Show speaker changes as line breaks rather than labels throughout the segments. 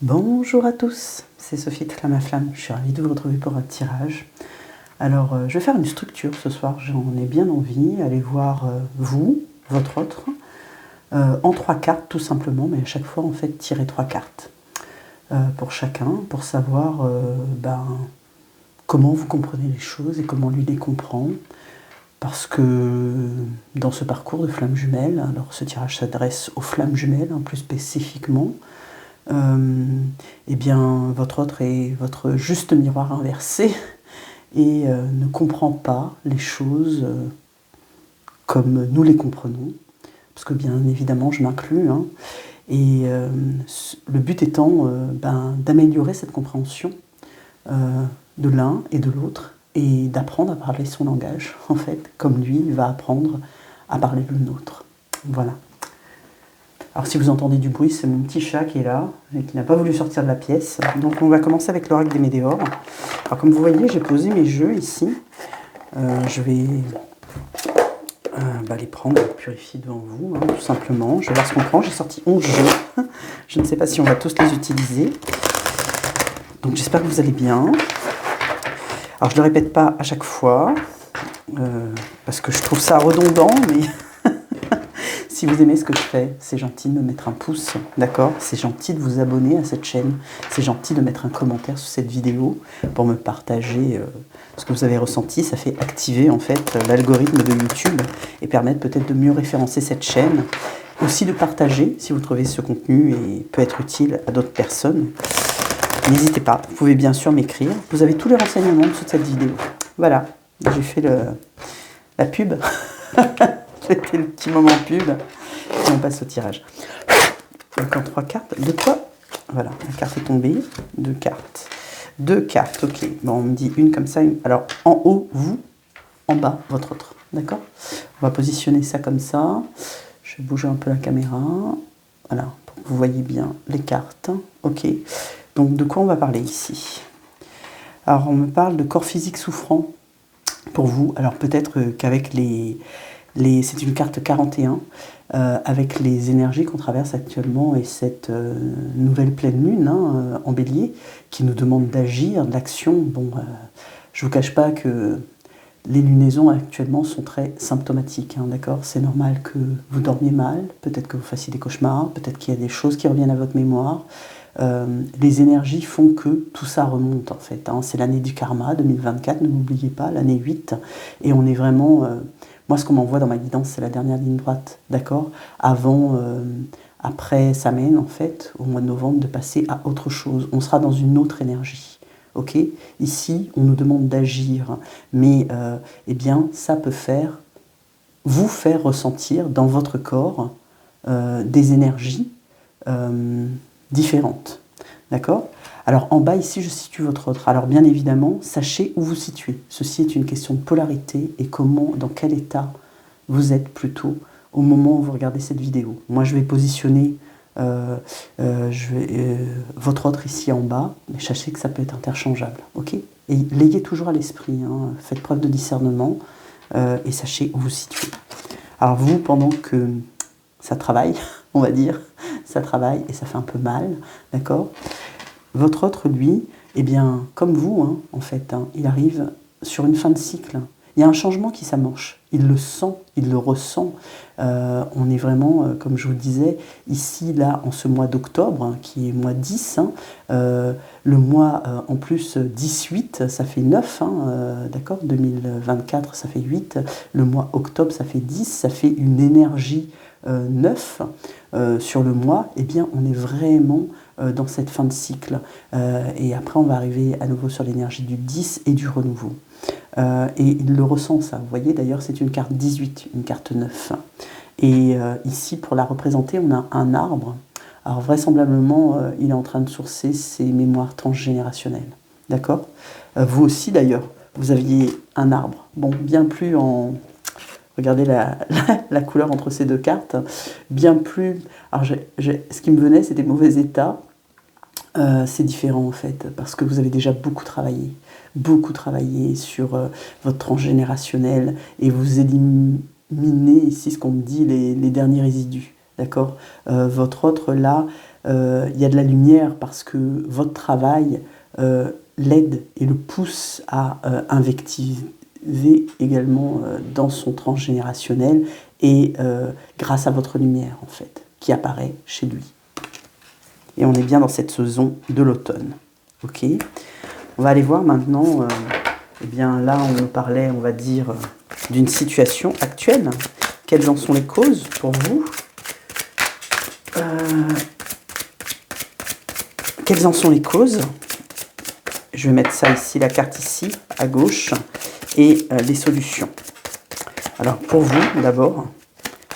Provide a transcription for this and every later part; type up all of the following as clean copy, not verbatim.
Bonjour à tous, c'est Sophie de Flamme à Flamme, je suis ravie de vous retrouver pour un tirage. Alors, je vais faire une structure ce soir, j'en ai bien envie. Allez voir vous, votre autre, en 3 cartes tout simplement, mais à chaque fois en fait tirer 3 cartes pour chacun, pour savoir comment vous comprenez les choses et comment lui les comprend. Parce que dans ce parcours de flammes jumelles, alors ce tirage s'adresse aux flammes jumelles, plus spécifiquement, eh bien, votre autre est votre juste miroir inversé et ne comprend pas les choses comme nous les comprenons, parce que bien évidemment je m'inclus, et le but étant d'améliorer cette compréhension de l'un et de l'autre, et d'apprendre à parler son langage, en fait, comme lui va apprendre à parler le nôtre. Voilà. Alors si vous entendez du bruit, c'est mon petit chat qui est là, et qui n'a pas voulu sortir de la pièce. Donc on va commencer avec l'oracle des météores. Alors comme vous voyez, j'ai posé mes jeux ici. Je vais les prendre, purifier devant vous, tout simplement. Je vais voir ce qu'on prend. J'ai sorti 11 jeux. Je ne sais pas si on va tous les utiliser. Donc j'espère que vous allez bien. Alors je ne le répète pas à chaque fois, parce que je trouve ça redondant, mais si vous aimez ce que je fais, c'est gentil de me mettre un pouce, d'accord? C'est gentil de vous abonner à cette chaîne, c'est gentil de mettre un commentaire sous cette vidéo pour me partager ce que vous avez ressenti. Ça fait activer en fait l'algorithme de YouTube et permettre peut-être de mieux référencer cette chaîne. Aussi de partager si vous trouvez ce contenu et peut être utile à d'autres personnes. N'hésitez pas, vous pouvez bien sûr m'écrire. Vous avez tous les renseignements sous cette vidéo. Voilà, j'ai fait la pub. C'était le petit moment pub. Et on passe au tirage. Encore 3 cartes. De quoi? Voilà, la carte est tombée. 2 cartes. 2 cartes, ok. Bon, on me dit une comme ça. Une. Alors, en haut, vous. En bas, votre autre. D'accord? On va positionner ça comme ça. Je vais bouger un peu la caméra. Voilà, pour que vous voyez bien les cartes. Ok. Donc, de quoi on va parler ici? Alors, on me parle de corps physique souffrant pour vous. Alors, peut-être qu'avec c'est une carte 41, avec les énergies qu'on traverse actuellement et cette nouvelle pleine lune en bélier, qui nous demande d'agir, de l'action. Bon, je ne vous cache pas que les lunaisons actuellement sont très symptomatiques, d'accord? C'est normal que vous dormiez mal, peut-être que vous fassiez des cauchemars, peut-être qu'il y a des choses qui reviennent à votre mémoire. Les énergies font que tout ça remonte en fait. C'est l'année du karma 2024, ne l'oubliez pas, l'année 8. Et on est vraiment... moi, ce qu'on m'envoie dans ma guidance, c'est la dernière ligne droite, d'accord? Après Samhain, en fait, au mois de novembre, de passer à autre chose. On sera dans une autre énergie, ok? Ici, on nous demande d'agir, mais eh bien, ça peut vous faire ressentir dans votre corps des énergies différentes, d'accord? Alors en bas ici je situe votre autre. Alors bien évidemment, sachez où vous situez. Ceci est une question de polarité et dans quel état vous êtes plutôt au moment où vous regardez cette vidéo. Moi je vais positionner votre autre ici en bas, mais sachez que ça peut être interchangeable, ok? Et l'ayez toujours à l'esprit, faites preuve de discernement et sachez où vous situez. Alors vous, pendant que ça travaille, on va dire, ça travaille et ça fait un peu mal, d'accord? Votre autre, lui, eh bien, comme vous, en fait, il arrive sur une fin de cycle. Il y a un changement qui s'amorce. Il le sent, il le ressent. On est vraiment, comme je vous le disais, ici, là, en ce mois d'octobre, qui est mois 10, le mois, en plus, 18, ça fait 9, d'accord? 2024, ça fait 8. Le mois octobre, ça fait 10. Ça fait une énergie 9 sur le mois. Eh bien, on est vraiment dans cette fin de cycle. Et après, on va arriver à nouveau sur l'énergie du 10 et du renouveau. Et il le ressent, ça. Vous voyez, d'ailleurs, c'est une carte 18, une carte 9. Et ici, pour la représenter, on a un arbre. Alors, vraisemblablement, il est en train de sourcer ses mémoires transgénérationnelles. D'accord? Vous aussi, d'ailleurs, vous aviez un arbre. Bon, bien plus en... Regardez la couleur entre ces deux cartes. Bien plus... Alors, ce qui me venait, c'était mauvais état. C'est différent en fait, parce que vous avez déjà beaucoup travaillé sur votre transgénérationnel et vous éliminez ici ce qu'on me dit, les derniers résidus, d'accord? Votre autre là il y a de la lumière parce que votre travail l'aide et le pousse à invectiver également dans son transgénérationnel et grâce à votre lumière en fait, qui apparaît chez lui. Et on est bien dans cette saison de l'automne. Ok. On va aller voir maintenant, eh bien là on nous parlait, on va dire, d'une situation actuelle. Quelles en sont les causes pour vous? Quelles en sont les causes? Je vais mettre ça ici, la carte ici, à gauche, et les solutions. Alors pour vous, d'abord,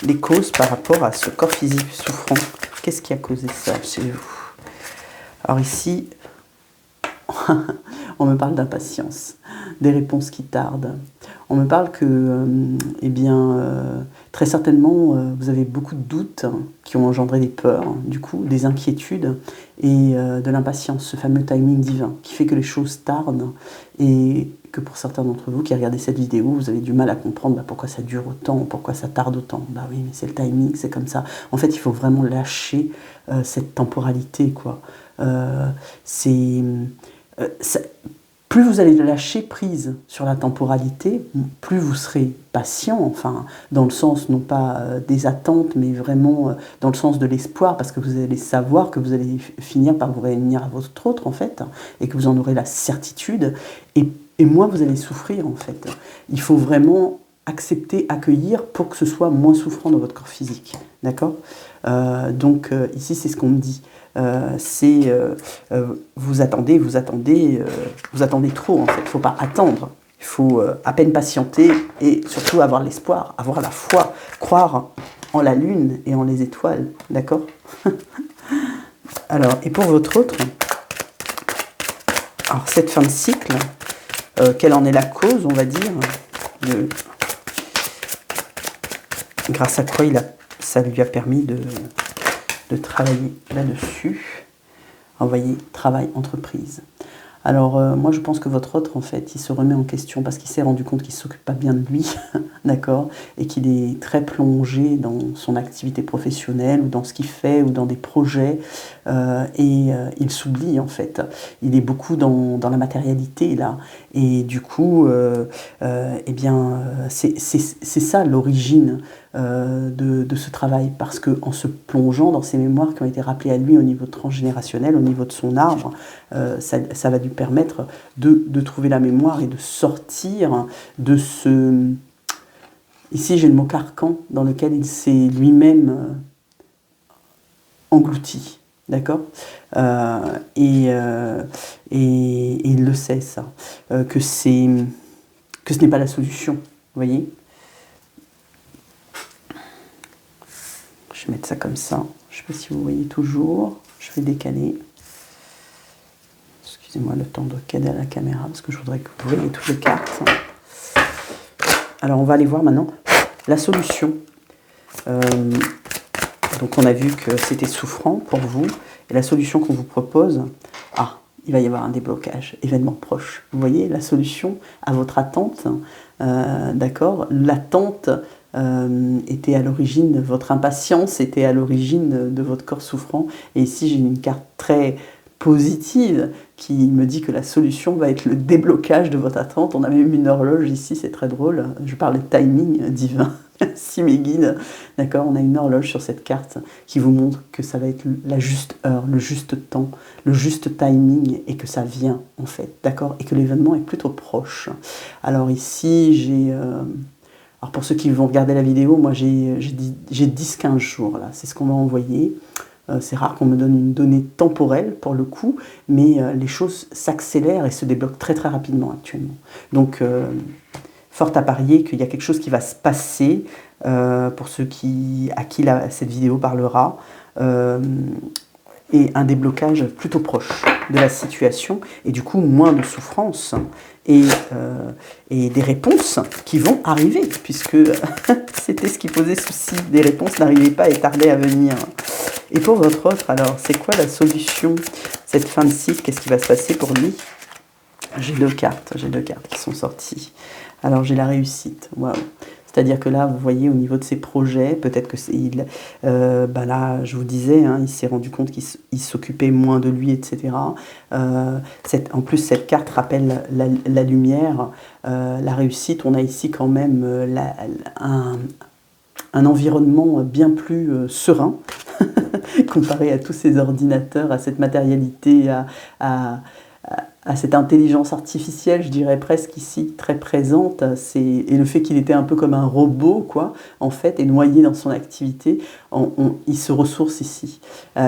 les causes par rapport à ce corps physique souffrant. Qu'est-ce qui a causé ça chez vous? Alors ici, on me parle d'impatience, des réponses qui tardent. On me parle que, eh bien, très certainement, vous avez beaucoup de doutes qui ont engendré des peurs, du coup, des inquiétudes et de l'impatience, ce fameux timing divin qui fait que les choses tardent et que pour certains d'entre vous qui regardez cette vidéo, vous avez du mal à comprendre pourquoi ça dure autant, pourquoi ça tarde autant. Bah oui, mais c'est le timing, c'est comme ça. En fait, il faut vraiment lâcher cette temporalité, quoi. Plus vous allez lâcher prise sur la temporalité, plus vous serez patient, enfin, dans le sens non pas des attentes, mais vraiment dans le sens de l'espoir, parce que vous allez savoir que vous allez finir par vous réunir à votre autre, en fait, et que vous en aurez la certitude, et moins vous allez souffrir, en fait. Il faut vraiment accepter, accueillir pour que ce soit moins souffrant dans votre corps physique, d'accord? Donc ici, c'est ce qu'on me dit. Vous attendez trop en fait. Il ne faut pas attendre. Il faut à peine patienter et surtout avoir l'espoir, avoir la foi, croire en la lune et en les étoiles, d'accord? Alors, et pour votre autre, alors cette fin de cycle, quelle en est la cause, on va dire, grâce à quoi ça lui a permis de travailler là-dessus. Envoyer travail, entreprise. Alors, moi, je pense que votre autre, en fait, il se remet en question parce qu'il s'est rendu compte qu'il ne s'occupe pas bien de lui, d'accord, et qu'il est très plongé dans son activité professionnelle ou dans ce qu'il fait ou dans des projets et il s'oublie, en fait. Il est beaucoup dans la matérialité, là. Et du coup, eh bien, c'est ça l'origine de ce travail, parce qu'en se plongeant dans ces mémoires qui ont été rappelées à lui au niveau transgénérationnel, au niveau de son arbre, ça va lui permettre de trouver la mémoire et de sortir de ce... Ici, j'ai le mot carcan dans lequel il s'est lui-même englouti, d'accord, et il le sait, ça, que ce n'est pas la solution, vous voyez. Je vais mettre ça comme ça. Je ne sais pas si vous voyez toujours. Je vais décaler. Excusez-moi le temps de caler à la caméra parce que je voudrais que vous voyez toutes les cartes. Alors on va aller voir maintenant la solution. Donc on a vu que c'était souffrant pour vous. Et la solution qu'on vous propose, il va y avoir un déblocage, événement proche. Vous voyez la solution à votre attente, d'accord? L'attente était à l'origine, votre impatience était à l'origine de votre corps souffrant. Et ici, j'ai une carte très positive qui me dit que la solution va être le déblocage de votre attente. On a même une horloge ici, c'est très drôle. Je parle de timing divin, si mes guides, d'accord, on a une horloge sur cette carte qui vous montre que ça va être la juste heure, le juste temps, le juste timing et que ça vient en fait, d'accord, et que l'événement est plutôt proche. Alors ici, j'ai... Alors pour ceux qui vont regarder la vidéo, moi j'ai 10-15 jours là, c'est ce qu'on m'a envoyé. C'est rare qu'on me donne une donnée temporelle pour le coup, mais les choses s'accélèrent et se débloquent très très rapidement actuellement. Donc fort à parier qu'il y a quelque chose qui va se passer pour ceux à qui cette vidéo parlera. Et un déblocage plutôt proche de la situation, et du coup moins de souffrance, et des réponses qui vont arriver, puisque c'était ce qui posait souci, des réponses n'arrivaient pas et tardaient à venir. Et pour votre autre, alors, c'est quoi la solution? Cette fin de cycle, qu'est-ce qui va se passer pour lui? J'ai deux cartes qui sont sorties. Alors j'ai la réussite, waouh. C'est-à-dire que là, vous voyez, au niveau de ses projets, peut-être que là, je vous disais, hein, il s'est rendu compte qu'il s'occupait moins de lui, etc. En plus, cette carte rappelle la lumière, la réussite. On a ici quand même un environnement bien plus serein, comparé à tous ces ordinateurs, à cette matérialité, à cette intelligence artificielle, je dirais presque ici, très présente, et le fait qu'il était un peu comme un robot, quoi, en fait, et noyé dans son activité, il se ressource ici.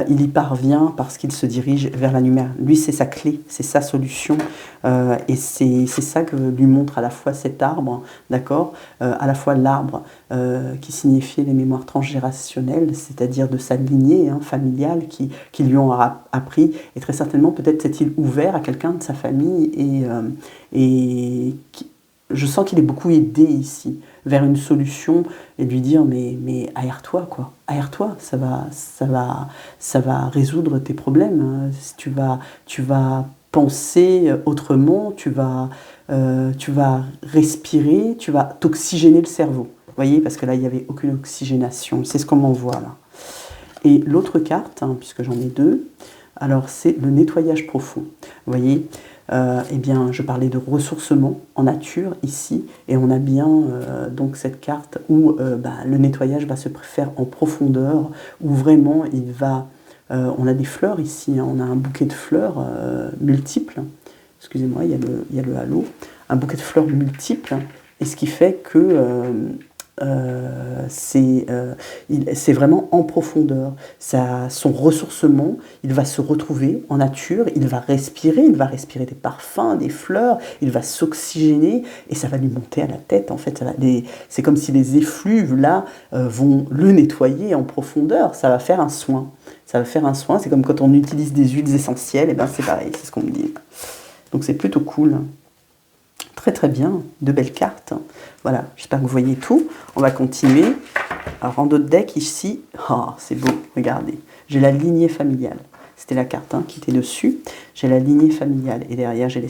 Il y parvient parce qu'il se dirige vers la lumière. Lui, c'est sa clé, c'est sa solution, et c'est ça que lui montre à la fois cet arbre, d'accord, à la fois l'arbre qui signifiait les mémoires transgénérationnelles, c'est-à-dire de sa lignée familiale qui lui ont appris, et très certainement peut-être s'est-il ouvert à quelqu'un de sa famille, je sens qu'il est beaucoup aidé ici vers une solution, et lui dire mais aère-toi, quoi, aère-toi, ça va résoudre tes problèmes, tu vas penser autrement, tu vas respirer, tu vas t'oxygéner le cerveau. Vous voyez, parce que là, il n'y avait aucune oxygénation. C'est ce qu'on m'envoie là. Et l'autre carte, puisque j'en ai deux, alors c'est le nettoyage profond. Vous voyez, eh bien, je parlais de ressourcement en nature ici, et on a bien donc cette carte où le nettoyage va se faire en profondeur, où vraiment il va... on a des fleurs ici, on a un bouquet de fleurs multiples. Excusez-moi, il y a le halo. Un bouquet de fleurs multiples, et ce qui fait que c'est vraiment en profondeur. Son ressourcement, il va se retrouver en nature, il va respirer des parfums, des fleurs, il va s'oxygéner, et ça va lui monter à la tête, en fait. C'est comme si les effluves, là, vont le nettoyer en profondeur. Ça va faire un soin. Ça va faire un soin. C'est comme quand on utilise des huiles essentielles, et ben c'est pareil, c'est ce qu'on me dit. Donc c'est plutôt cool. Très très bien, de belles cartes. Voilà, j'espère que vous voyez tout. On va continuer. Alors en d'autres decks ici, oh, c'est beau, regardez. J'ai la lignée familiale. C'était la carte qui était dessus. J'ai la lignée familiale. Et derrière, je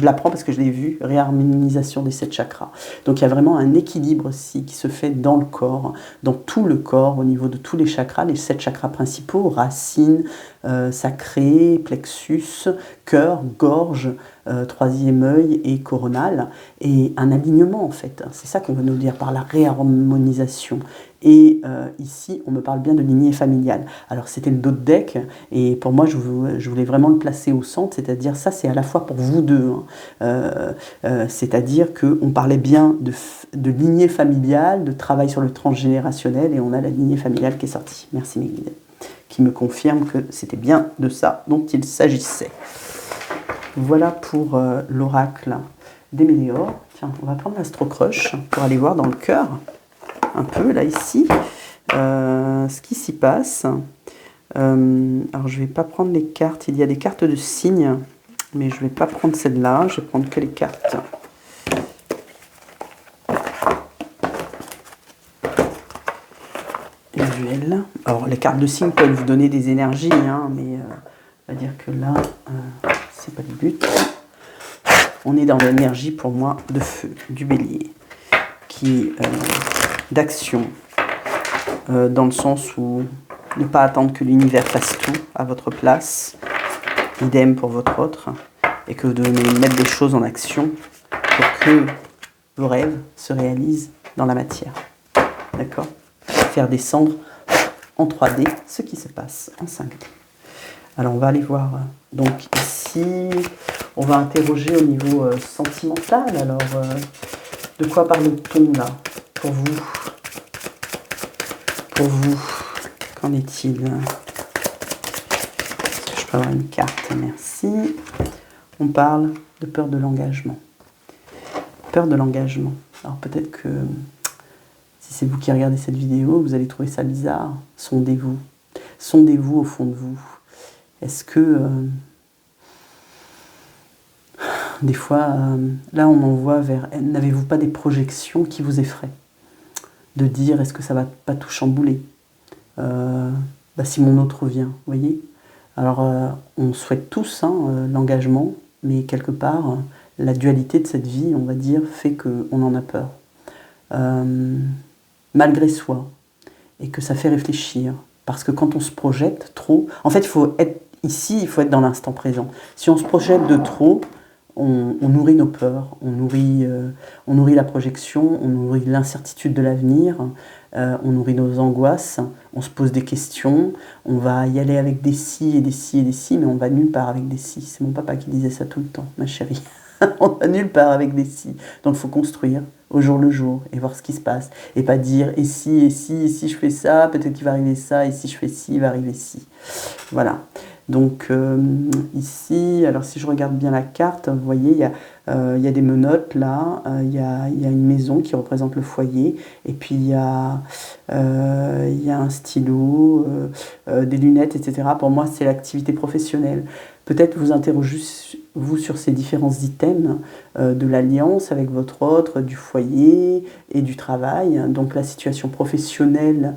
la prends parce que je l'ai vu, réharmonisation des 7 chakras. Donc il y a vraiment un équilibre aussi qui se fait dans le corps, dans tout le corps, au niveau de tous les chakras, les 7 chakras principaux, racines, sacré, plexus, cœur, gorge, troisième œil et coronal, et un alignement en fait. C'est ça qu'on veut nous dire par la réharmonisation. Et ici, on me parle bien de lignée familiale. Alors c'était le dos de deck, et pour moi, je voulais vraiment le placer au centre, c'est-à-dire ça, c'est à la fois pour vous deux. C'est-à-dire qu'on parlait bien de lignée familiale, de travail sur le transgénérationnel, et on a la lignée familiale qui est sortie. Merci mes guides, qui me confirme que c'était bien de ça dont il s'agissait. Voilà pour l'oracle des météores. Tiens, on va prendre l'Astro-Crush pour aller voir dans le cœur, un peu là ici, ce qui s'y passe. Alors je ne vais pas prendre les cartes, il y a des cartes de signes, mais je ne vais pas prendre celle-là, je vais prendre que les cartes. Visuelles. Alors les cartes de signes peuvent vous donner des énergies, mais on va dire que là, c'est pas le but. On est dans l'énergie pour moi de feu, du bélier, d'action, dans le sens où ne pas attendre que l'univers fasse tout à votre place, idem pour votre autre, et que vous devez mettre des choses en action pour que vos rêves se réalisent dans la matière. D'accord ? Faire descendre en 3D ce qui se passe en 5D. Alors on va aller voir, donc ici, on va interroger au niveau sentimental. Alors, de quoi parle-t-on là pour vous? Pour vous, qu'en est-il? Est-ce que je peux avoir une carte? Merci. On parle de peur de l'engagement. Peur de l'engagement. Alors peut-être que si c'est vous qui regardez cette vidéo, vous allez trouver ça bizarre. Sondez-vous. Sondez-vous au fond de vous. Est-ce que... des fois, là on envoie vers... N'avez-vous pas des projections qui vous effraient? De dire, est-ce que ça va pas tout chambouler? Si mon autre vient, vous voyez? Alors, on souhaite tous l'engagement, mais quelque part, la dualité de cette vie, on va dire, fait qu'on en a peur. malgré soi, et que ça fait réfléchir. Parce que quand on se projette trop, en fait, il faut être ici, il faut être dans l'instant présent. Si on se projette de trop, on nourrit nos peurs, on nourrit la projection, on nourrit l'incertitude de l'avenir, on nourrit nos angoisses, on se pose des questions, on va y aller avec des si et des si et des si, mais on va nulle part avec des si. C'est mon papa qui disait ça tout le temps, ma chérie. On va nulle part avec des si. Donc il faut construire au jour le jour et voir ce qui se passe. Et pas dire et si je fais ça, peut-être qu'il va arriver ça, et si je fais ci, il va arriver ci. Voilà. Donc ici, alors si je regarde bien la carte, vous voyez, il y a des menottes là, il y a une maison qui représente le foyer, et puis il y a un stylo, des lunettes, etc. Pour moi, c'est l'activité professionnelle. Peut-être vous interrogez-vous sur ces différents items de l'alliance avec votre autre, du foyer et du travail. Donc la situation professionnelle,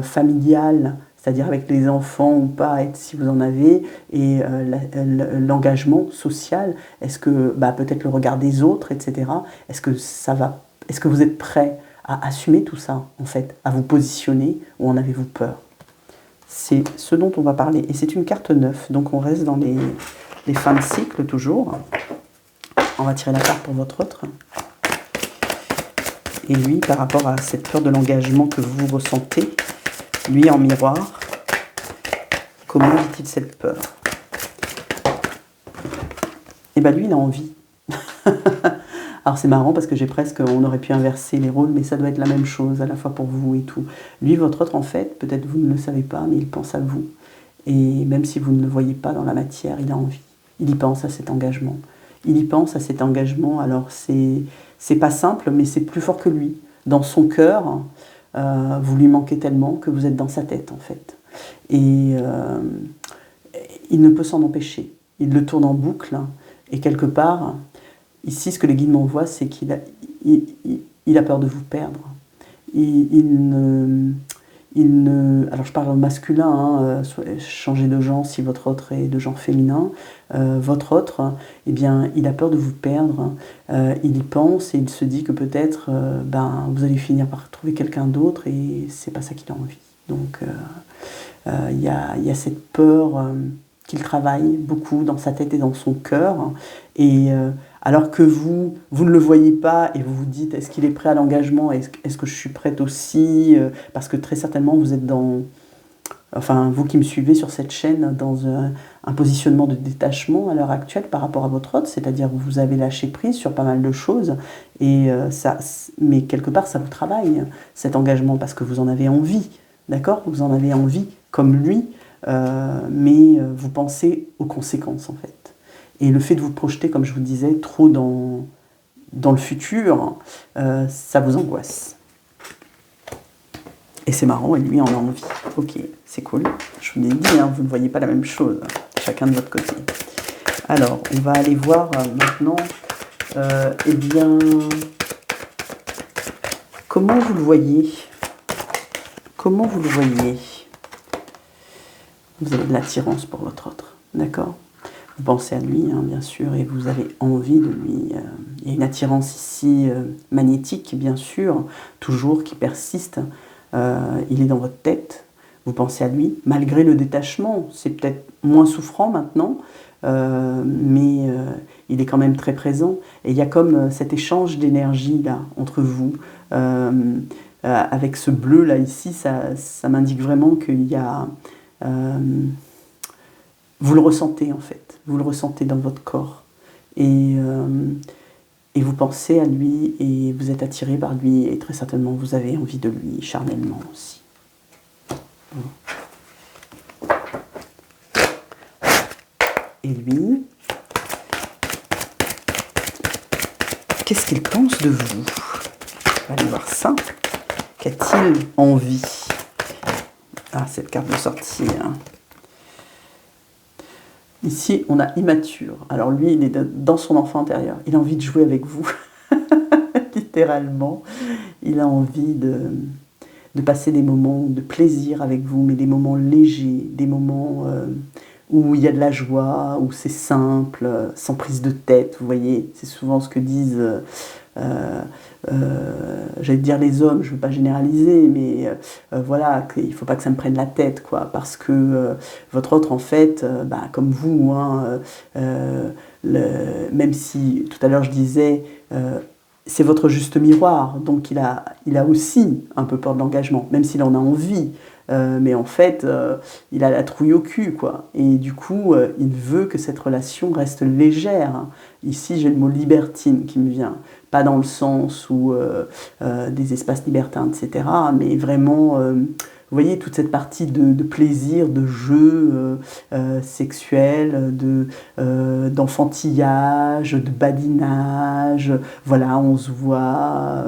familiale, c'est-à-dire avec les enfants ou pas, si vous en avez, et l'engagement social. Est-ce que peut-être le regard des autres, etc. Est-ce que vous êtes prêt à assumer tout ça, en fait, à vous positionner, ou en avez-vous peur? C'est ce dont on va parler. Et c'est une carte 9, donc on reste dans les fins de cycle toujours. On va tirer la carte pour votre autre. Et lui, par rapport à cette peur de l'engagement que vous ressentez, lui en miroir, comment vit-il cette peur? Eh bien lui, il a envie. Alors c'est marrant parce que on aurait pu inverser les rôles, mais ça doit être la même chose à la fois pour vous et tout. Lui, votre autre, en fait, peut-être vous ne le savez pas, mais il pense à vous. Et même si vous ne le voyez pas dans la matière, il a envie. Il y pense à cet engagement. Il y pense à cet engagement. Alors c'est pas simple, mais c'est plus fort que lui. Dans son cœur, vous lui manquez tellement que vous êtes dans sa tête, en fait. Et il ne peut s'en empêcher. Il le tourne en boucle, et quelque part, ici, ce que les guides m'envoient, c'est qu'il a peur de vous perdre. Alors je parle en masculin, changer de genre si votre autre est de genre féminin. Votre autre, eh bien, il a peur de vous perdre. Il y pense et il se dit que peut-être vous allez finir par trouver quelqu'un d'autre, et c'est pas ça qu'il a envie. Donc il y a cette peur qu'il travaille beaucoup dans sa tête et dans son cœur. Et alors que vous ne le voyez pas, et vous vous dites, est-ce qu'il est prêt à l'engagement? Est-ce que je suis prête aussi? Parce que très certainement, vous êtes vous qui me suivez sur cette chaîne, dans un positionnement de détachement à l'heure actuelle par rapport à votre autre, c'est-à-dire que vous avez lâché prise sur pas mal de choses, mais quelque part, ça vous travaille, cet engagement, parce que vous en avez envie, d'accord? Vous en avez envie, comme lui, mais vous pensez aux conséquences, en fait. Et le fait de vous projeter, comme je vous disais, trop dans le futur, ça vous angoisse. Et c'est marrant, et lui en a envie. Ok, c'est cool. Je vous l'ai dit, vous ne voyez pas la même chose, chacun de votre côté. Alors, on va aller voir maintenant, comment vous le voyez? Comment vous le voyez? Vous avez de l'attirance pour votre autre, d'accord? Vous pensez à lui, bien sûr, et vous avez envie de lui. Il y a une attirance ici magnétique, bien sûr, toujours, qui persiste. Il est dans votre tête, vous pensez à lui, malgré le détachement. C'est peut-être moins souffrant maintenant, mais il est quand même très présent. Et il y a comme cet échange d'énergie là entre vous. Avec ce bleu là ici, ça m'indique vraiment qu'il y a... vous le ressentez en fait. Vous le ressentez dans votre corps. Et vous pensez à lui, et vous êtes attiré par lui, et très certainement vous avez envie de lui charnellement aussi. Et lui, qu'est-ce qu'il pense de vous? On va aller voir ça. Qu'a-t-il envie? Ah, cette carte de sortie. Ici, on a immature. Alors lui, il est dans son enfant intérieur. Il a envie de jouer avec vous, littéralement. Il a envie de passer des moments de plaisir avec vous, mais des moments légers, des moments où il y a de la joie, où c'est simple, sans prise de tête, vous voyez. C'est souvent ce que disent j'allais dire les hommes, je ne veux pas généraliser, mais voilà, il ne faut pas que ça me prenne la tête, quoi, parce que votre autre, en fait, comme vous, hein, même si tout à l'heure je disais, c'est votre juste miroir, donc il a aussi un peu peur de l'engagement, même s'il en a envie. Mais en fait, il a la trouille au cul, quoi. Et du coup, il veut que cette relation reste légère. Ici, j'ai le mot libertine qui me vient. Pas dans le sens où des espaces libertins, etc. Mais vraiment, vous voyez, toute cette partie de plaisir, de jeu sexuel, d'enfantillage, de badinage. Voilà, on se voit,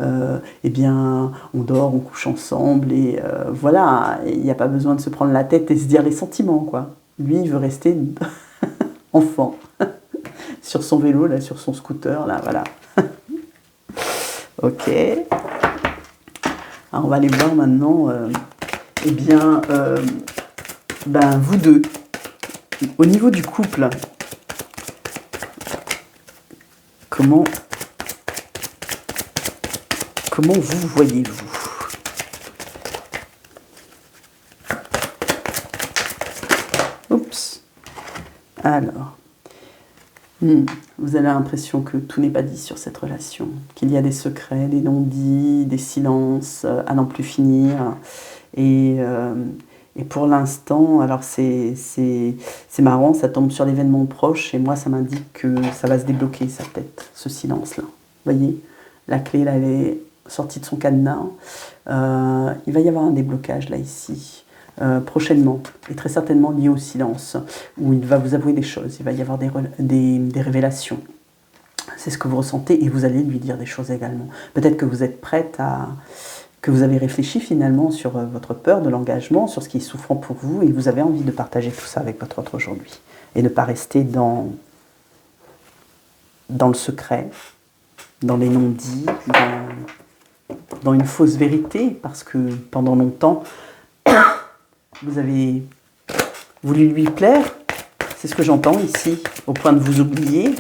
eh bien, on dort, on couche ensemble, et voilà, il n'y a pas besoin de se prendre la tête et se dire les sentiments, quoi. Lui, il veut rester enfant, sur son vélo, là, sur son scooter, là, voilà. Ok. Alors, on va aller voir maintenant, eh bien, vous deux, au niveau du couple, comment vous voyez-vous? Oups. Alors, vous avez l'impression que tout n'est pas dit sur cette relation, qu'il y a des secrets, des non-dits, des silences à n'en plus finir. Et pour l'instant, alors c'est marrant, ça tombe sur l'événement proche, et moi ça m'indique que ça va se débloquer, ça peut-être, ce silence-là. Vous voyez, la clé, là, elle est sortie de son cadenas. Il va y avoir un déblocage, là, ici. Prochainement, et très certainement lié au silence, où il va vous avouer des choses, il va y avoir des révélations. C'est ce que vous ressentez, et vous allez lui dire des choses également. Peut-être que vous êtes prête que vous avez réfléchi finalement sur votre peur de l'engagement, sur ce qui est souffrant pour vous, et vous avez envie de partager tout ça avec votre autre aujourd'hui. Et ne pas rester dans le secret, dans les non-dits, dans une fausse vérité, parce que pendant longtemps, vous avez voulu lui plaire, c'est ce que j'entends ici, au point de vous oublier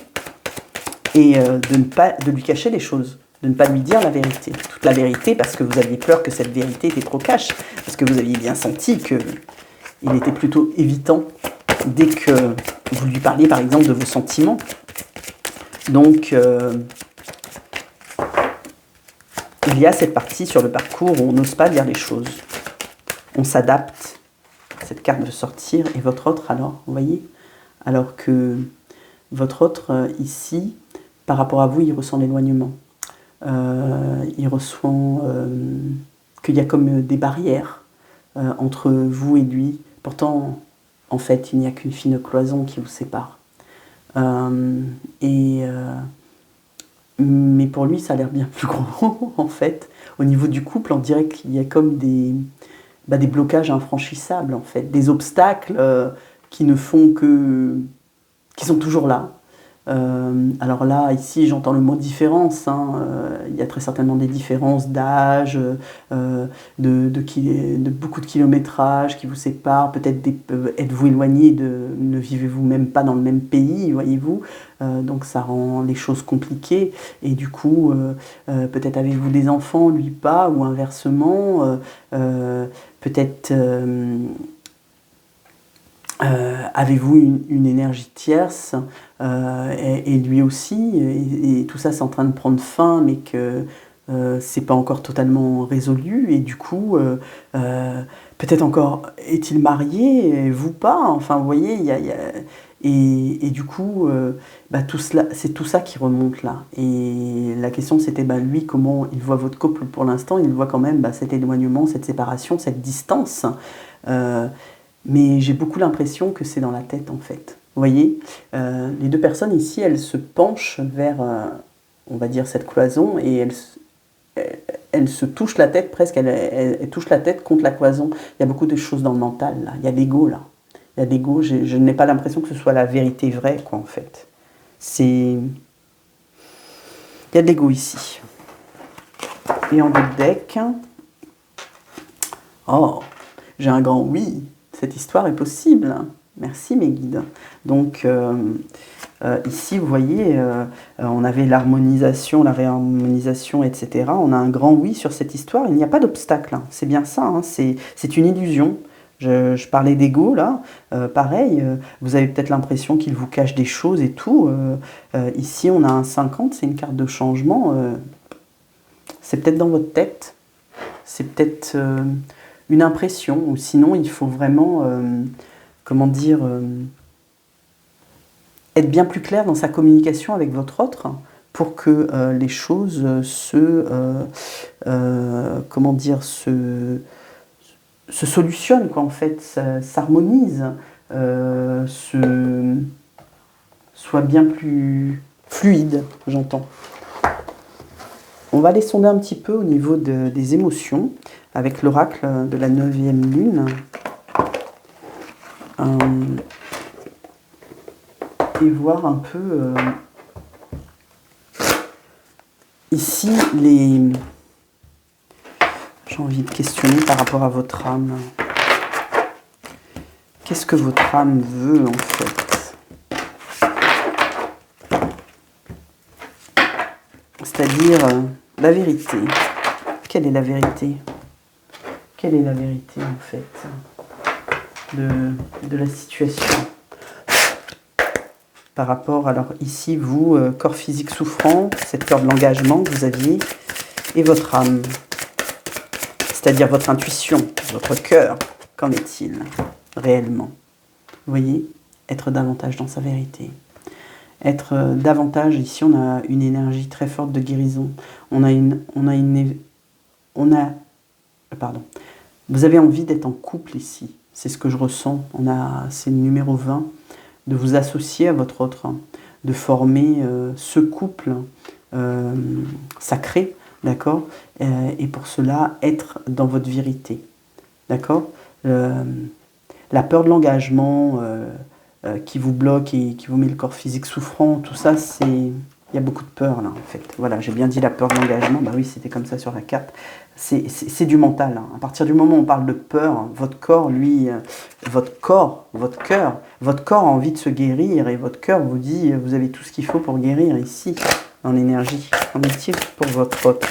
et de lui cacher les choses, de ne pas lui dire la vérité, toute la vérité, parce que vous aviez peur que cette vérité était trop cash, parce que vous aviez bien senti qu'il était plutôt évitant dès que vous lui parliez par exemple de vos sentiments. Donc il y a cette partie sur le parcours où on n'ose pas dire les choses, on s'adapte. Cette carte veut sortir, et votre autre, alors, vous voyez, alors que votre autre, ici, par rapport à vous, il ressent l'éloignement. Il ressent qu'il y a comme des barrières entre vous et lui. Pourtant, en fait, il n'y a qu'une fine cloison qui vous sépare. Mais pour lui, ça a l'air bien plus gros, en fait. Au niveau du couple, on dirait qu'il y a comme des blocages infranchissables, en fait, des obstacles qui ne font que... qui sont toujours là. Alors là, ici, j'entends le mot différence. Il y a très certainement des différences d'âge, de beaucoup de kilométrage qui vous séparent. Peut-être êtes-vous éloigné, ne vivez-vous même pas dans le même pays, voyez-vous. Donc ça rend les choses compliquées. Et du coup, peut-être avez-vous des enfants, lui pas, ou inversement. Peut-être avez-vous une énergie tierce et lui aussi, et tout ça c'est en train de prendre fin, mais que c'est pas encore totalement résolu, et du coup peut-être encore est-il marié, vous pas, enfin vous voyez, et du coup c'est tout ça qui remonte là. Et la question c'était lui, comment il voit votre couple pour l'instant. Il voit quand même cet éloignement, cette séparation, cette distance, mais j'ai beaucoup l'impression que c'est dans la tête en fait. Vous voyez, les deux personnes ici, elles se penchent vers, on va dire, cette cloison, et elles se touchent la tête presque, elles touchent la tête contre la cloison. Il y a beaucoup de choses dans le mental là, il y a l'ego là. Il y a l'ego, je n'ai pas l'impression que ce soit la vérité vraie, quoi, en fait. Il y a de l'ego ici. Et en d'autres deck, oh, j'ai un grand oui, cette histoire est possible. Merci mes guides. Donc, Ici, vous voyez, on avait l'harmonisation, la réharmonisation, etc. On a un grand oui sur cette histoire. Il n'y a pas d'obstacle, hein. C'est bien ça, hein. C'est une illusion. Je parlais d'ego, là. Pareil, vous avez peut-être l'impression qu'il vous cache des choses et tout. Ici, on a un 50, c'est une carte de changement. C'est peut-être dans votre tête. C'est peut-être une impression. Ou sinon, il faut vraiment, comment dire, être bien plus clair dans sa communication avec votre autre pour que les choses comment dire, se solutionnent, quoi, en fait, s'harmonisent, soit bien plus fluide, j'entends. On va aller sonder un petit peu au niveau des émotions avec l'oracle de la 9e lune. Et voir un peu ici j'ai envie de questionner par rapport à votre âme. Qu'est-ce que votre âme veut en fait? C'est-à-dire la vérité. Quelle est la vérité? Quelle est la vérité en fait de la situation? Par rapport, alors ici, vous, corps physique souffrant, cette peur de l'engagement que vous aviez, et votre âme, c'est-à-dire votre intuition, votre cœur, qu'en est-il réellement? Vous voyez, être davantage dans sa vérité. Être davantage, ici on a une énergie très forte de guérison. Pardon. Vous avez envie d'être en couple ici, c'est ce que je ressens. C'est le numéro 20. De vous associer à votre autre, de former ce couple sacré, d'accord, et pour cela, être dans votre vérité, d'accord. La peur de l'engagement qui vous bloque et qui vous met le corps physique souffrant, tout ça, il y a beaucoup de peur là, en fait. Voilà, j'ai bien dit la peur de l'engagement, bah oui, c'était comme ça sur la carte. C'est du mental, hein. À partir du moment où on parle de peur, votre corps, lui, votre cœur, votre corps a envie de se guérir et votre cœur vous dit, vous avez tout ce qu'il faut pour guérir ici, en l'énergie. Qu'en est-il pour votre autre?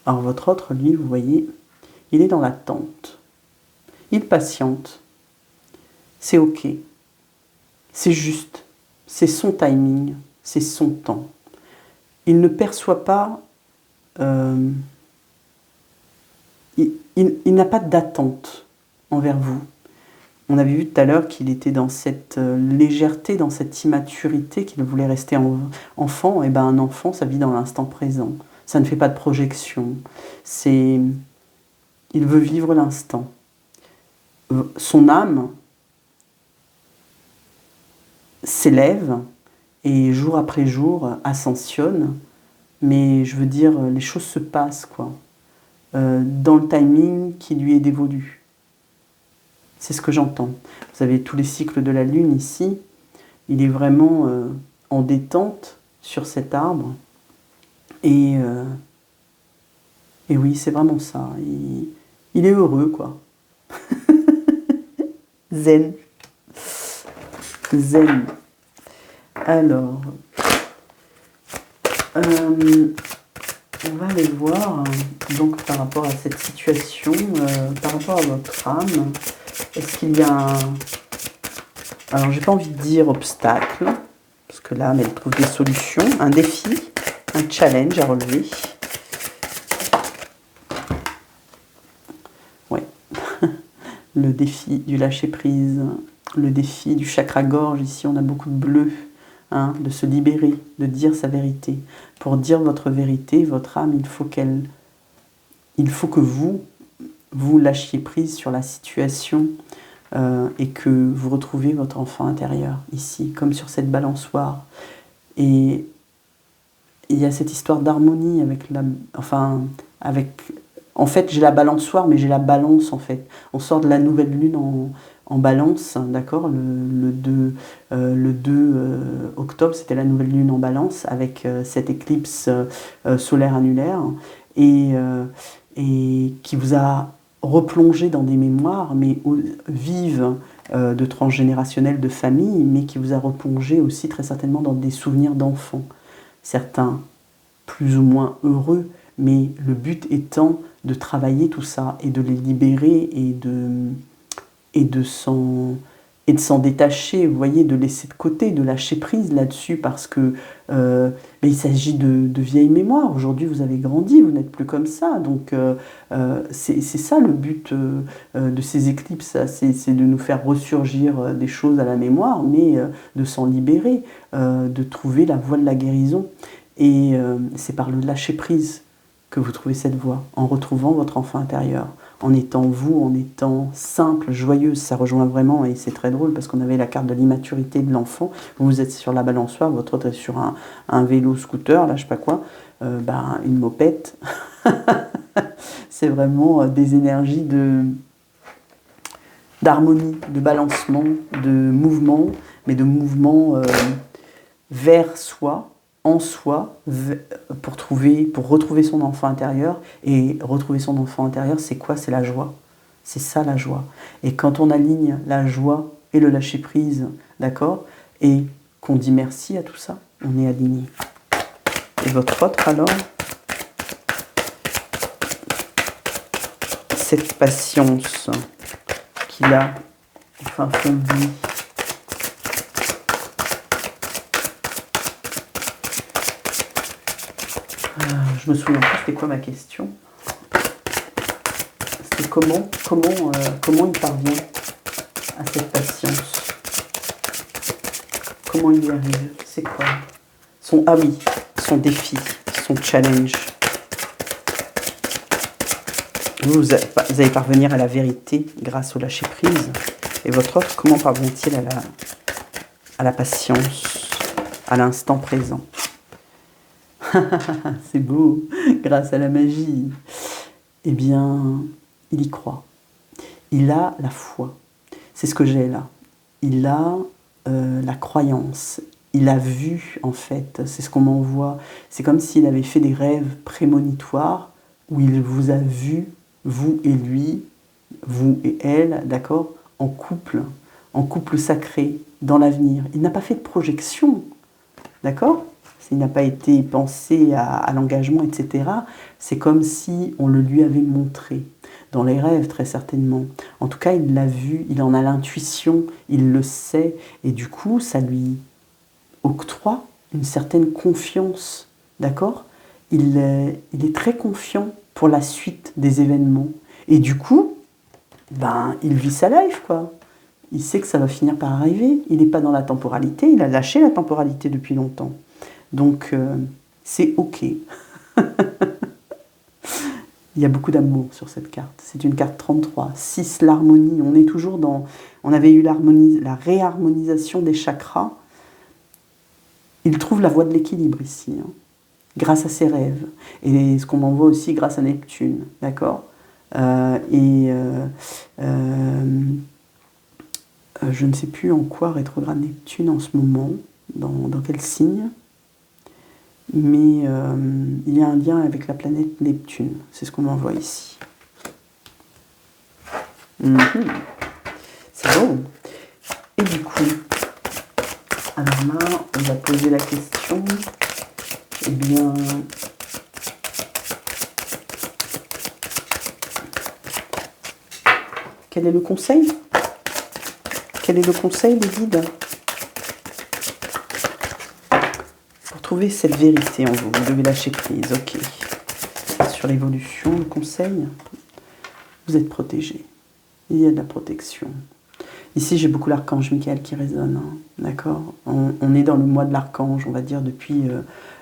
Alors votre autre, lui, vous voyez, il est dans l'attente. Il patiente. C'est ok. C'est juste. C'est son timing. C'est son temps. Il ne perçoit pas, il n'a pas d'attente envers vous. On avait vu tout à l'heure qu'il était dans cette légèreté, dans cette immaturité, qu'il voulait rester enfant. Et ben un enfant, ça vit dans l'instant présent. Ça ne fait pas de projection. Il veut vivre l'instant. Son âme s'élève et jour après jour ascensionne, mais je veux dire, les choses se passent, quoi, dans le timing qui lui est dévolu. C'est ce que j'entends. Vous avez tous les cycles de la lune ici, il est vraiment en détente sur cet arbre, et oui, c'est vraiment ça, il est heureux, quoi. Zen. Zen. Alors, on va aller voir, donc par rapport à cette situation, par rapport à votre âme, est-ce qu'il y a un... Alors, j'ai pas envie de dire obstacle, parce que l'âme, elle trouve des solutions, un défi, un challenge à relever. Ouais. Le défi du lâcher-prise, le défi du chakra-gorge, ici on a beaucoup de bleu. Hein, de se libérer, de dire sa vérité. Pour dire votre vérité, votre âme, il faut que vous lâchiez prise sur la situation et que vous retrouvez votre enfant intérieur, ici, comme sur cette balançoire. Et il y a cette histoire d'harmonie avec en fait, j'ai la balançoire, mais j'ai la balance, en fait. On sort de la nouvelle lune en balance, d'accord, le 2 octobre, c'était la nouvelle lune en balance, avec cette éclipse solaire annulaire, et qui vous a replongé dans des mémoires, mais vives, de transgénérationnel, de famille, mais qui vous a replongé aussi très certainement dans des souvenirs d'enfants. Certains plus ou moins heureux, mais le but étant de travailler tout ça et de les libérer et de s'en détacher, vous voyez, de laisser de côté, de lâcher prise là-dessus, parce que il s'agit de vieilles mémoires. Aujourd'hui, vous avez grandi, vous n'êtes plus comme ça. Donc, c'est ça le but de ces éclipses, c'est de nous faire ressurgir des choses à la mémoire, mais de s'en libérer, de trouver la voie de la guérison. Et c'est par le lâcher prise que vous trouvez cette voie, en retrouvant votre enfant intérieur, en étant vous, en étant simple, joyeuse. Ça rejoint vraiment, et c'est très drôle parce qu'on avait la carte de l'immaturité de l'enfant. Vous êtes sur la balançoire, votre autre est sur un vélo scooter, là je sais pas quoi, une mopette. C'est vraiment des énergies d'harmonie, de balancement, de mouvement, mais de mouvement vers soi, en soi, pour retrouver son enfant intérieur. Et retrouver son enfant intérieur, c'est quoi? C'est la joie. C'est ça la joie. Et quand on aligne la joie et le lâcher-prise, d'accord, et qu'on dit merci à tout ça, on est aligné. Et votre autre alors, cette patience qu'il a au fin fond de lui, je me souviens plus c'était quoi ma question. C'était comment il parvient à cette patience. Comment il y arrive. C'est quoi son défi, son challenge. Vous allez parvenir à la vérité grâce au lâcher prise. Et votre autre, comment parvient-il à la patience, à l'instant présent? C'est beau, grâce à la magie. Eh bien, il y croit. Il a la foi. C'est ce que j'ai là. Il a la croyance. Il a vu, en fait, c'est ce qu'on m'envoie. C'est comme s'il avait fait des rêves prémonitoires où il vous a vu, vous et lui, vous et elle, d'accord, en couple sacré, dans l'avenir. Il n'a pas fait de projection, d'accord ? Il n'a pas été pensé à l'engagement, etc. C'est comme si on le lui avait montré, dans les rêves très certainement. En tout cas, il l'a vu, il en a l'intuition, il le sait, et du coup, ça lui octroie une certaine confiance, d'accord ? Il est très confiant pour la suite des événements. Et du coup, il vit sa life, quoi. Il sait que ça va finir par arriver. Il n'est pas dans la temporalité, il a lâché la temporalité depuis longtemps. Donc, c'est OK. Il y a beaucoup d'amour sur cette carte. C'est une carte 33. 6, l'harmonie. On est toujours dans... On avait eu la réharmonisation des chakras. Il trouve la voie de l'équilibre ici, hein, grâce à ses rêves. Et ce qu'on m'envoie aussi grâce à Neptune. D'accord ? Je ne sais plus en quoi rétrograde Neptune en ce moment. Dans quel signe ? Mais il y a un lien avec la planète Neptune. C'est ce qu'on m'envoie ici. C'est bon. Et du coup, alors là, on va poser la question. Eh bien, quel est le conseil? Quel est le conseil des guides? Trouver cette vérité en vous, vous devez lâcher prise, ok. Sur l'évolution, le conseil, vous êtes protégé. Il y a de la protection. Ici, j'ai beaucoup l'archange Michael qui résonne, hein, d'accord. On est dans le mois de l'archange, on va dire depuis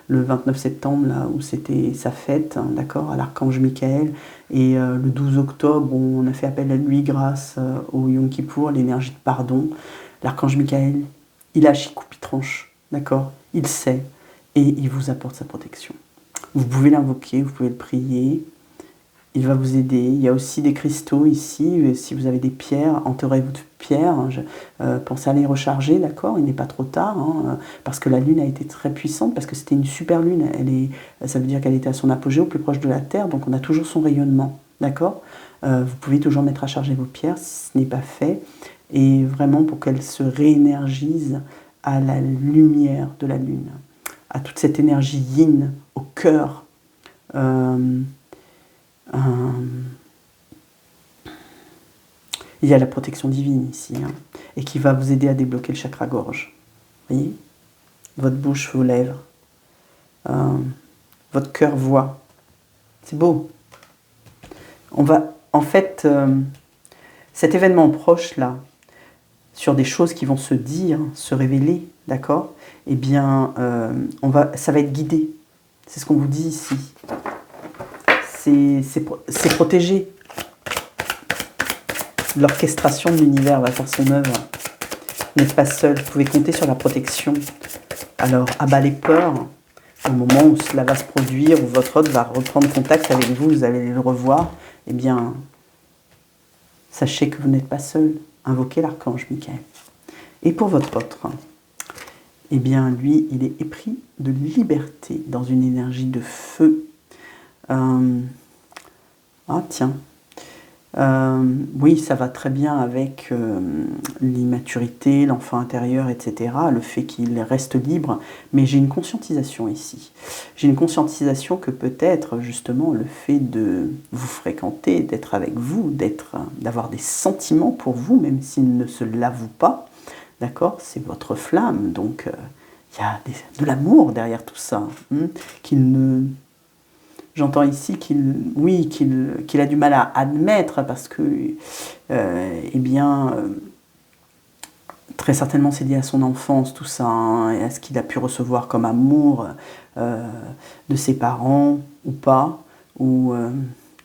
le 29 septembre, là où c'était sa fête, hein, d'accord, à l'archange Michael. Et le 12 octobre, on a fait appel à lui grâce au Yom Kippour, l'énergie de pardon. L'archange Michael, il lâche, il coupe, il tranche, d'accord. Il sait. Et il vous apporte sa protection. Vous pouvez l'invoquer, vous pouvez le prier. Il va vous aider. Il y a aussi des cristaux ici. Si vous avez des pierres, entourez-vous de pierres. Pensez à les recharger, d'accord ? Il n'est pas trop tard, hein, parce que la Lune a été très puissante, parce que c'était une super Lune. Ça veut dire qu'elle était à son apogée, au plus proche de la Terre, donc on a toujours son rayonnement, d'accord ? Vous pouvez toujours mettre à charger vos pierres si ce n'est pas fait. et vraiment pour qu'elle se réénergise à la lumière de la lune, à toute cette énergie yin, au cœur. Il y a la protection divine ici, hein, et qui va vous aider à débloquer le chakra gorge. Vous voyez? Votre bouche, vos lèvres, votre cœur voit. C'est beau. On va, en fait, cet événement proche là, sur des choses qui vont se dire, se révéler, d'accord? Eh bien, ça va être guidé. C'est ce qu'on vous dit ici. C'est protégé. L'orchestration de l'univers va faire son œuvre. Vous n'êtes pas seul, vous pouvez compter sur la protection. Alors, abat les peurs. Au moment où cela va se produire, où votre hôte va reprendre contact avec vous, vous allez le revoir, eh bien, sachez que vous n'êtes pas seul. Invoquez l'archange Michael. Et pour votre autre, eh bien, lui, il est épris de liberté, dans une énergie de feu. Ah, tiens. Oui, ça va très bien avec l'immaturité, l'enfant intérieur, etc. Le fait qu'il reste libre. Mais j'ai une conscientisation ici. J'ai une conscientisation que peut-être, justement, le fait de vous fréquenter, d'être avec vous, d'avoir des sentiments pour vous, même s'ils ne se l'avouent pas, d'accord? C'est votre flamme. Donc, il y a de l'amour derrière tout ça. Qu'il ne... J'entends ici qu'il a du mal à admettre parce que, eh bien, très certainement c'est lié à son enfance, tout ça, hein, et à ce qu'il a pu recevoir comme amour de ses parents ou pas, ou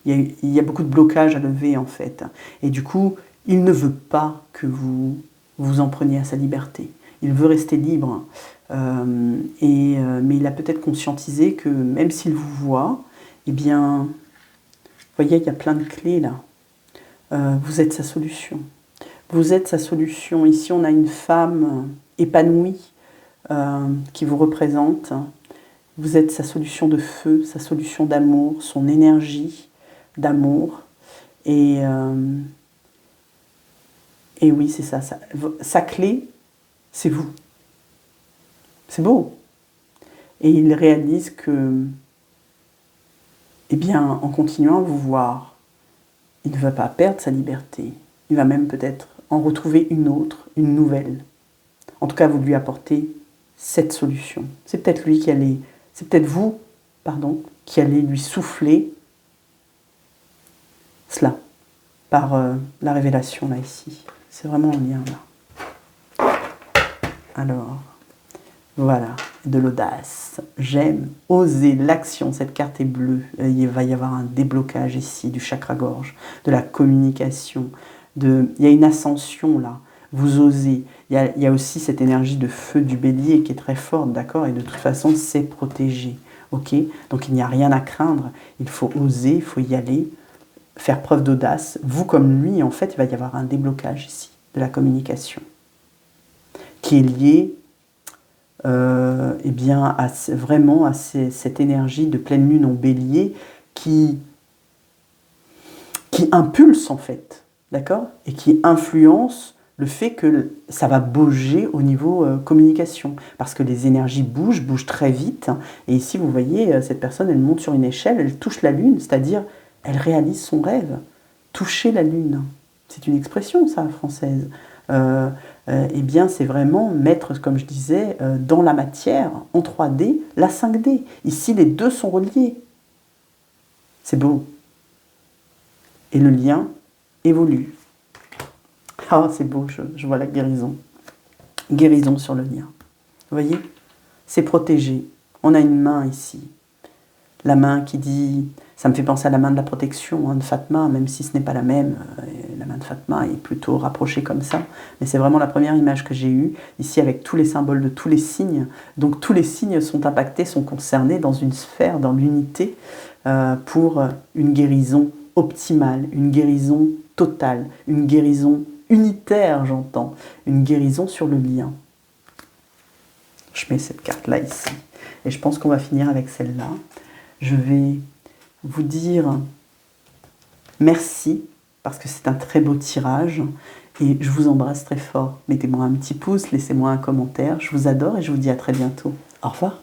il y a beaucoup de blocages à lever en fait. Et du coup, il ne veut pas que vous vous en preniez à sa liberté. Il veut rester libre, mais il a peut-être conscientisé que même s'il vous voit, eh bien, vous voyez, il y a plein de clés là. Vous êtes sa solution. Vous êtes sa solution. Ici, on a une femme épanouie qui vous représente. Vous êtes sa solution de feu, sa solution d'amour, son énergie d'amour. Et oui, c'est ça. Sa clé, c'est vous. C'est beau. Et il réalise que, eh bien, en continuant à vous voir, il ne va pas perdre sa liberté. Il va même peut-être en retrouver une autre, une nouvelle. En tout cas, vous lui apportez cette solution. C'est peut-être lui qui allait, c'est peut-être vous, pardon, qui allez lui souffler cela par la révélation là ici. C'est vraiment un lien là. Alors, voilà, de l'audace. J'aime oser l'action. Cette carte est bleue. Il va y avoir un déblocage ici du chakra-gorge, de la communication. Il y a une ascension là. Vous osez. Il y a aussi cette énergie de feu du bélier qui est très forte, d'accord? Et de toute façon, c'est protégé. Ok? Donc il n'y a rien à craindre. Il faut oser, il faut y aller, faire preuve d'audace. Vous comme lui, en fait, il va y avoir un déblocage ici de la communication qui est lié eh bien, vraiment à cette énergie de pleine lune en bélier qui impulse en fait, d'accord? Et qui influence le fait que ça va bouger au niveau communication. Parce que les énergies bougent très vite. Et ici, vous voyez, cette personne, elle monte sur une échelle, elle touche la lune, c'est-à-dire, elle réalise son rêve. Toucher la lune. C'est une expression, ça, française. Eh bien, c'est vraiment mettre, comme je disais, dans la matière, en 3D, la 5D. Ici, les deux sont reliés. C'est beau. Et le lien évolue. Ah, c'est beau, je vois la guérison. Guérison sur le lien. Vous voyez? C'est protégé. On a une main ici. La main qui dit... Ça me fait penser à la main de la protection, hein, de Fatma, même si ce n'est pas la même. La main de Fatma est plutôt rapprochée comme ça. Mais c'est vraiment la première image que j'ai eue, ici avec tous les symboles de tous les signes. Donc tous les signes sont impactés, sont concernés dans une sphère, dans l'unité, pour une guérison optimale, une guérison totale, une guérison unitaire, j'entends, une guérison sur le lien. Je mets cette carte-là ici. Et je pense qu'on va finir avec celle-là. Je vais vous dire merci, parce que c'est un très beau tirage. Et je vous embrasse très fort. Mettez-moi un petit pouce, laissez-moi un commentaire. Je vous adore et je vous dis à très bientôt. Au revoir.